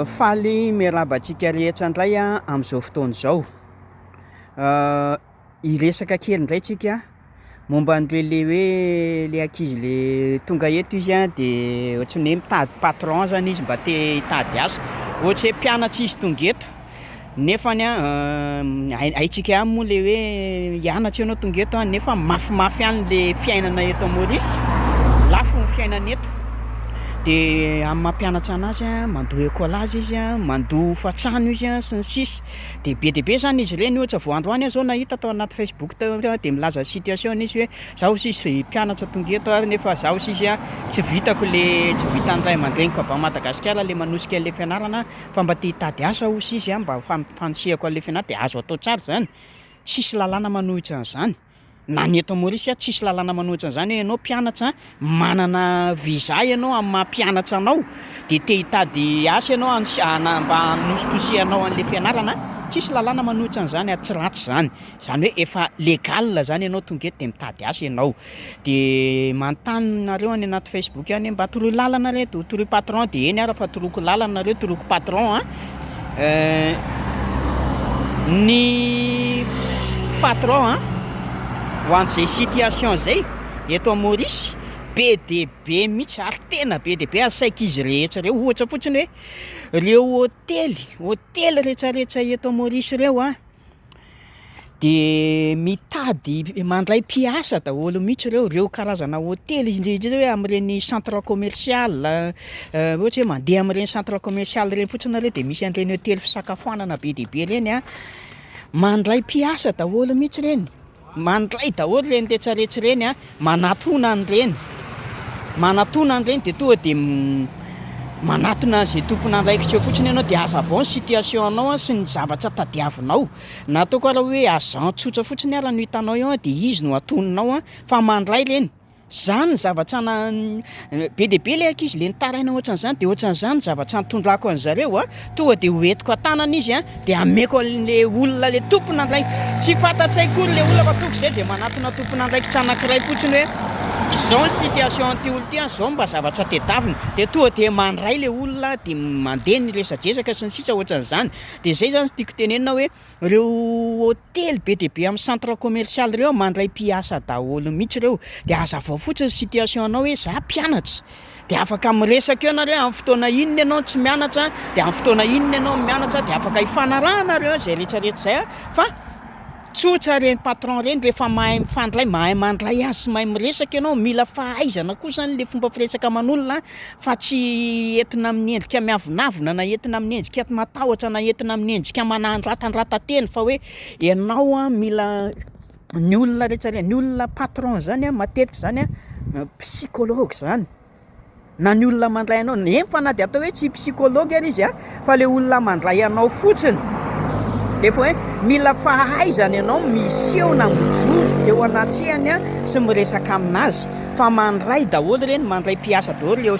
Faly miarabantsika rehetra indray amin'izao fotoana izao. Hiresaka kely indray tsika momba an'le hoe le ankizy le tonga eto izy de ohatran'ny hoe mitady patron zany izy mba te hitady asa. Ohatry hoe mpianatra izy tonga eto nefany haitsika ihany moa le hoe hianatra ianao tonga eto nefa mafimafy ihany le fiainana eto Maurice, lafo ny fiainana eto. De amin'ny mampianatra anazy mandoa écolage izy mandoa fatrano izy sy ny sisa. De be zany izy ireny ohatra vao androany zao nahita tao anaty Facebook tao de milaza situation izy hoe zaho sisy mpianatra tonga eto nefa zaho sisy tsy vitako le tsy vitan'ray aman-dreniko avy Madagasikara le manosika le fianarana fa mba te hitady asa ho sisy mba fanosehako an'le fianarana de azo atao tsara zany. Tsisy lalàna manohitra an'izany. Na ny eto Maurice tsisy lalàna manohitra an'izany ianao mpianatra manana visa ianao amin'ny mampianatra anao de te hitady asa ianao mba hanositosihanao an'le fianarana, tsisy lalàna manohitra an'izany tsy ratsy zany. Zany hoe efa légal zany ianao tonga eto de mitady asa ianao. De manontany nareo any anaty Facebook any mba toroy lalana reto, toroy patron de eny ara fa toroiko lalana nareo toroiko patron ny patron ho an'izay situation zay eto Maurice be de be mihitsy ary tena be de be saika izy rehetra reo. Ohatra fotsiny hoe reo hôtely rehetrarehetra eto Maurice reo de mitady mandray mpiasa daholo mihitsy reo karazana hôtely indrindra hoe amin'ireny centre commercial ohatra hoe mandeha amin'ireny centre commercial reny fotsiny nareo de misy an'ireny hôtely fisakafoanana be de be reny mandray mpiasa daholo mihitsy reny. Mandray daholo reny rehetrarehetra reny manatona an'ireny de tonga de manatona zay tompony andraikitra fotsiny ianao de aza avao ny situation anao sy ny zavatra tadiavinao. Na ataoko raha hoe agent tsotra fotsiny ara no hitanao eo de izy no atoninao fa mandray reny. Zany ny zavatra be de be le ankizy le nitaraina ohatran'izany de ohatran'izany zavatra nitondrako an'zareo tonga de hoentiko an-tanana izy de ameko an'le olona le tompony andray. Tsy fantatsaiko le olona fa tonga zay de manatona tompony andraikitra anankiray fotsiny hoe izao ny situation ty olo ty zao mba zavatra tedavina de tonga de mandray le olona de mandeha ny resadresaka sy ny sisa ohatran'izany. De zay zany tiako tenenina hoe reo hôtely be de be amin'ny centre commercial reo mandray mpiasa daholo mihitsy reo de aza vao fotsiny situation anao hoe za mpianatra de afaka miresaka eo nareo amin'ny fotoana inona ianao tsy mianatra de amin'ny fotoana inona ianao mianatra de afaka hifanarahana reo zay rehetrarehetra zay fa tsotra reny patron reny rehefa mahay mifandray mahay mandray azy sy mahay miresaka ianao mila fahaizana kosa le fomba firesaka aman'olona fa tsy entina amin'ny endrika miavonavona na entina amin'ny endrika matahotra na entina amin'ny endrika manandratandratanteny fa hoe ianao mila ny olona rehetra ny olona patron zany matetika zany psychologue zany na ny olona mandray anao nefa na de atao hoe tsy psychologue ary izy fa le olona mandray anao fotsiny de fa hoe mila fahaizana ianao miseho na mijoro eo anatrehany sy miresaka aminazy fa mandray daholo reny mandray mpiasa daholo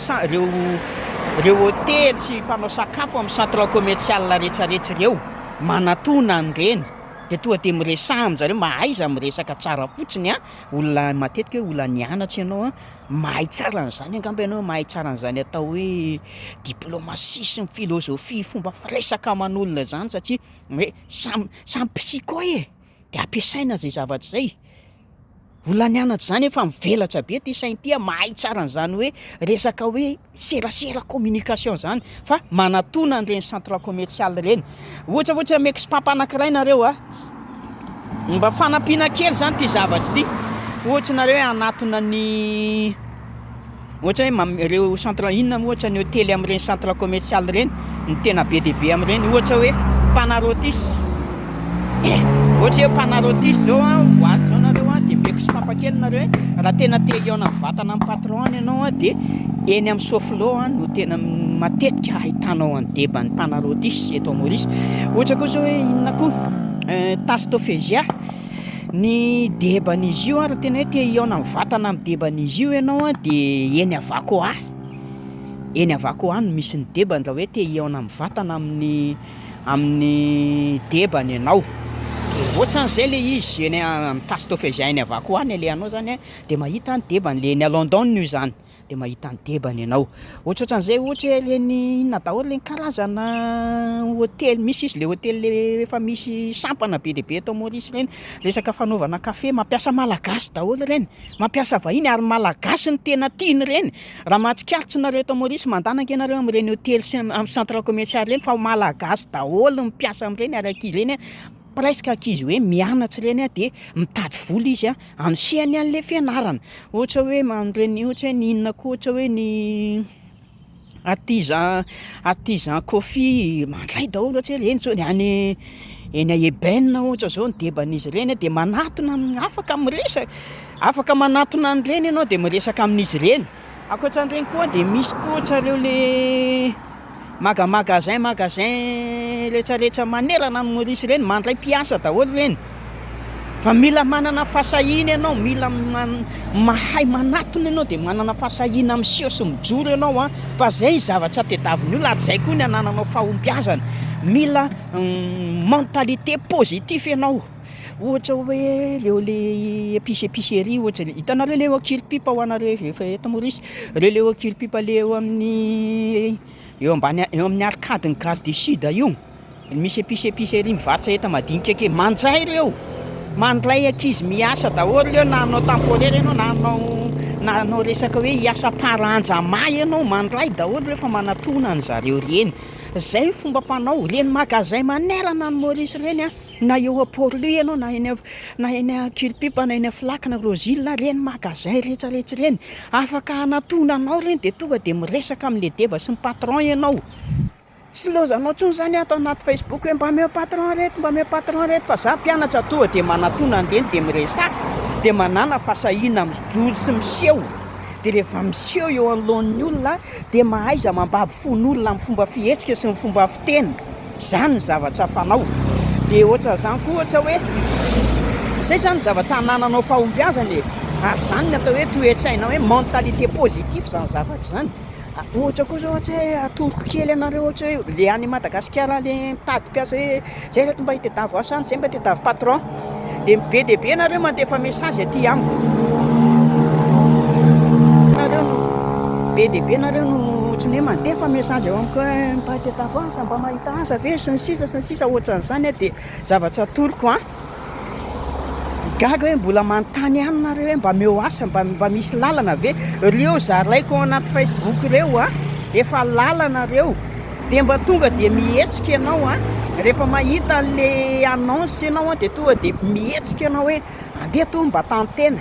reo hôtely sy mpanao sakafo amin'ny centre commercial rehetrarehetra reo manatona an'ireny de tonga de miresaha amin'zareo mahaiza miresaka tsara fotsiny olona matetika hoe olona nianatra ianao mahay tsara an'izany angamba ianao mahay tsara an'izany atao hoe diplomatie sy ny filôzofia fomba firesaka aman'olona zany satria hoe samy psycho de ampiasaina zay zavatra zay. Olona nianatra zany efa mivelatra be ty sainy ty mahay tsara an'izany hoe resaka hoe serasera communication zany fa manatona an'ireny centre commercial reny. Ohatra miekispapa anankiray nareo mba fanampiana kely zany ty zavatra ty. Ohatra nareo anatona ny ohatra hoe reo centre inona ohatra ny hôtely amin'ireny centre commercial reny ny tena be de be amin'ireny ohatra hoe Panarotis. Ohatra hoe Panarotis zao hoaty zao nareo de miekispapa kely nareo raha tena te hiaona vatana amin'ny patron any ianao de eny amin'ny Soflo no tena matetika ahitanao any deba ny Panarotis eto Maurice. Ohatra koa zao hoe inona koa Tastofezia ny deban'izy io raha tena hoe te hiaona amin'ny vatana amin'ny deban'izy io ianao de eny Avacoa no misy ny debany raha hoe te hiaona amin'ny vatana amin'ny debany ianao. Ohatran'izay le izy eny amin'ny Tastofezia eny Avacoa alehanao zany de mahita ny debany le eny à London io zany de mahita ny debany ianao. Ohatrohatran'izay ohatra hoe reny inona daholo reny karazana hôtely misy izy le hôtely le efa misy sampana be dia be eto Maurice reny, resaka fanaovana kafe mampiasa malagasy daholo reny, mampiasa vahiny ary malagasy ny tena tiany reny. Raha mahatsikaritra nareo eto Maurice mandanaka ianareo amin'ireny hôtely sy amin'ny centre commercial reny fa malagasy daholo mampiasa amin'ireny ary ankizy reny presque ankizy hoe mianatra reny de mitady vola izy anosihany an'le fianarana. Ohatra hoe mandreny ohatra hoe ny inona koa ohatra hoe ny artisan coffee mandray daholo ohatra hoe reny zao any eny a Eben ohatra zao ny deban'izy reny de manatona afaka miresaka, afaka manatona an'ireny ianao de miresaka amin'izy reny. Ankoatran'ireny koa de misy koa ohatrareo le magasin rehetrarehetra manerana ny Maurice reny mandray mpiasa daholo reny. Fa mila manana fasahiana ianao, mila mahay manatona ianao de manana fasahiana miseho sy mijoro ianao fa zay zavatra tadiavin'ny olona ary zay koa ny anananao fahombiazana. Mila mentalité positif ianao. Ohatra hoe le épicerie ohatra hitanareo le akilipipa ho anareo rehefa eto Maurice, le akilipipa le eo amin'ny eo amin'ny arkadiny Gare du Sud io, misy épicerie mivarotra enta madinika ake, mandray reo, mandray ankizy miasa daholo reo, na anao temporaire ianao na anao resaka hoe hiasa paranjama ianao, mandray daholo reo fa manatona an'zareo reny. Zay ny fomba mpanao reny magasin manerana ny Maurice reny na eo Port-Louis ianao na eny Akilipipa na eny Flac na Rosile reny magasin rehetrarehetra reny afaka anatona anao reny de tonga de miresaka amin'le deba sy ny patron ianao. Sy lozanao tsony zany atao anaty Facebook hoe mba meo patron reto fa za mpianatra tonga de manatona an'ireny de miresaka de manana fasahiana mijoro sy miseho. De rehefa miseho eo anoloan'ny olona de mahaiza mambabo fon'olona amin'ny fomba fihetsika sy ny fomba fiteny. Zany ny zavatra fanao. De ohatra zany koa ohatra hoe zay zany zavatra anananao fahombiazana ary zany ny atao hoe toe-tsaina hoe mentalité positif zany zavatra zany. Ohatra koa zao ohatra hoe atoroko kely ianareo ohatra hoe le any Madagasikara le mitady mpiasa hoe zay reto mba hitadiavo asany, zay mba hitadiavo patron de be dia be ianareo mandefa message aty amiko. Be dia be nareo no ohatrany hoe mandefa message eo amiko hoe mba hitadiavo asa, mba mahita asa ve sy ny sisa ohatran'izany de zavatra atoroko gaga hoe mbola manontany ihany nareo hoe mba meo asa, mba misy lalana ve reo zaraiko ao anaty Facebook reo efa lalana reo de mba tonga de mihetsika ianao rehefa mahita le annonce ianao de tonga de mihetsika ianao hoe andeha to mba tantena.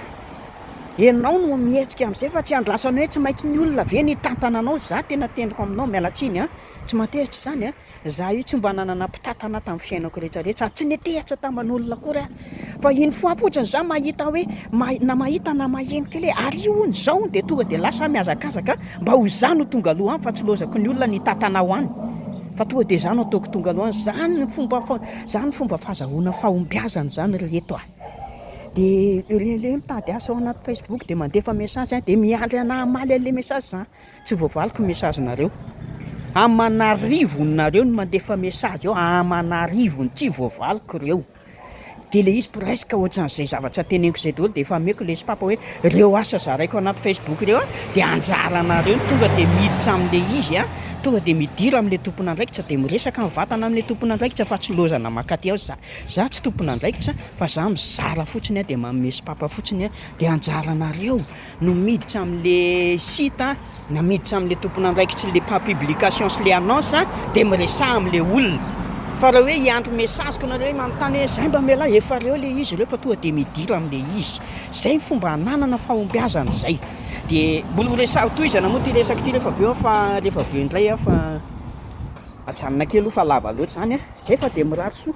Ianao no mihetsika amin'izay fa tsy andlasana hoe tsy maintsy ny olona ve ny tantana anao. Za tena tendriko aminao mialatsiny tsy matehritra zany za io tsy mba nanana mpitantana tamin'ny fiainako rehetrarehetra, tsy netehitra taman'olona akory fa iny fotsiny za mahita hoe na mahita na maheno kely ary io hony zao de tonga de lasa mihazakazaka mba ho za no tonga aloha fa tsy lozako ny olona ny tantana ho any fa tonga de za no ataoko tonga aloha. Zany ny fomba fahazahoana fahombiazana zany reto de le mitady asa ao anaty Facebook de mandefa message de miandry anamaly an'le message za tsy voavaliko message nareo. Amanarivony nareo no mandefa message ao, amanarivony tsy voavaliko reo. De le izy presque ohatran'izay zavatra teneniko zay daholo de efa meko le spapa hoe reo asa zaraiko anaty Facebook reo de anjara nareo tonga de miditra amin'le izy tonga de midira amin'le tompon'andraikitra de miresaka mivatana amin'le tompon'andraikitra fa tsy lozana makaty ao za tsy tompon'andraikitra fa za mizara fotsiny de manome spapa fotsiny de anjara nareo no miditra amin'le site na miditra amin'le tompon'andraikitra le publication sy le annonce de miresaha amin'le olona. Fa raha hoe hiandry message ko nareo manontany hoe zay mba mela efa reo le izy reo fa tonga de midira amin'le izy. Zay ny fomba ananana fahombiazana zay. De mbola resahako tohizana moa ty resaka ty rehefa aveo indray fa atsanina kely fa lava loatra zany zay fa de mirary soa.